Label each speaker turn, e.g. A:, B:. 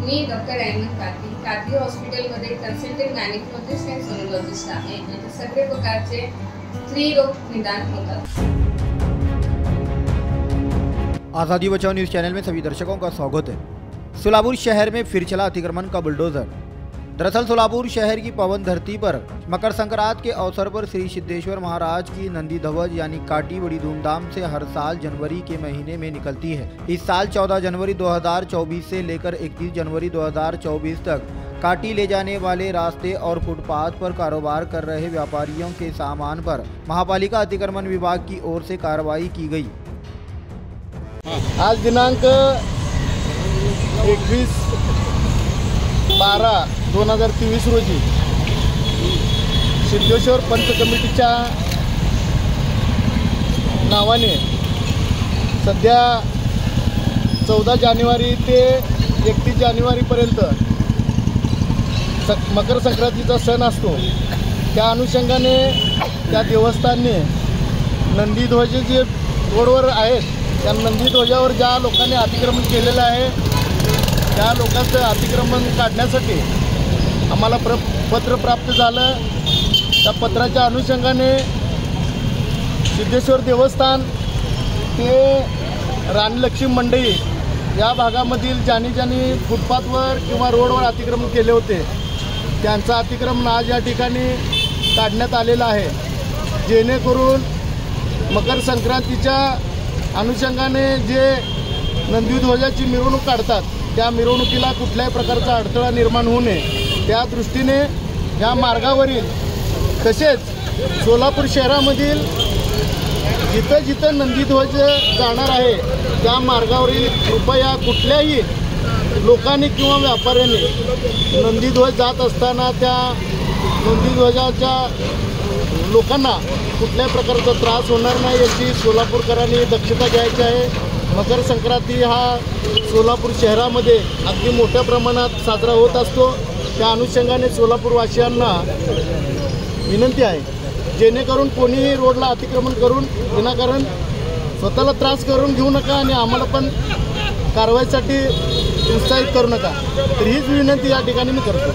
A: मी doctor Ahmad Qadri हॉस्पिटलमध्ये consultant gynaecologist आणि sonologist आहे। इथे सगळे प्रकारचे स्त्रीरोग निदान होतात।
B: आज़ादी बचाओ न्यूज़ चैनल में सभी दर्शकों का स्वागत है। सोलापुर शहर में फिर चला अतिक्रमण का बुलडोजर। दरअसल सोलापुर शहर की पावन धरती पर मकर संक्रांति के अवसर पर श्री सिद्धेश्वर महाराज की नंदी ध्वज यानी काटी बड़ी धूमधाम से हर साल जनवरी के महीने में निकलती है। इस साल 14 जनवरी 2024 से लेकर 31 जनवरी 2024 तक काटी ले जाने वाले रास्ते और फुटपाथ पर कारोबार कर रहे व्यापारियों के सामान पर महापालिका अतिक्रमण विभाग की ओर से कार्रवाई की गई।
C: आज दिनांक 21/12/2023 रोजी सिद्धेश्वर पंच कमिटीच्या नावाने सध्या 14 जानेवारी ते 31 जानेवारीपर्यंत मकर संक्रांतीचा सण असतो। त्या अनुषंगाने त्या देवस्थानने नंदीध्वज जे रोडवर आहेत त्या नंदीध्वजावर ज्या लोकांनी अतिक्रमण केलेलं आहे त्या लोकांचं अतिक्रमण काढण्यासाठी आम्हाला पत्र प्राप्त झालं। त्या पत्राच्या अनुषंगाने सिद्धेश्वर देवस्थान ते राणी लक्ष्मी मंडई या भागामधील ज्यांनी फुटपाथवर किंवा रोडवर अतिक्रमण केले होते त्यांचं अतिक्रमण आज या ठिकाणी काढण्यात आलेलं आहे, जेणेकरून मकर संक्रांतीच्या अनुषंगाने जे नंदीध्वजाची मिरवणूक काढतात त्या मिरवणुकीला कुठल्याही प्रकारचा अडथळा निर्माण होऊ नये त्या दृष्टीने या मार्गावरील तसेच सोलापूर शहरामधील जिथं जिथं नंदीध्वज जाणार आहे त्या मार्गावरील कृपया कुठल्याही लोकांनी किंवा व्यापाऱ्यांनी नंदीध्वज जात असताना त्या नंदीध्वजाच्या लोकांना कुठल्याही प्रकारचा त्रास होणार नाही याची सोलापूरकरांनी दक्षता घ्यायची आहे। मकर संक्रांती हा सोलापूर शहरामध्ये अगदी मोठ्या प्रमाणात साजरा होत असतो। त्या अनुषंगाने सोलापूरवासियांना विनंती आहे जेणेकरून कोणीही रोडला अतिक्रमण करून विनाकारण स्वतःला त्रास करून घेऊ नका आणि आम्हाला पण कारवाईसाठी उत्साहित करू नका। तर हीच विनंती या ठिकाणी मी करतो।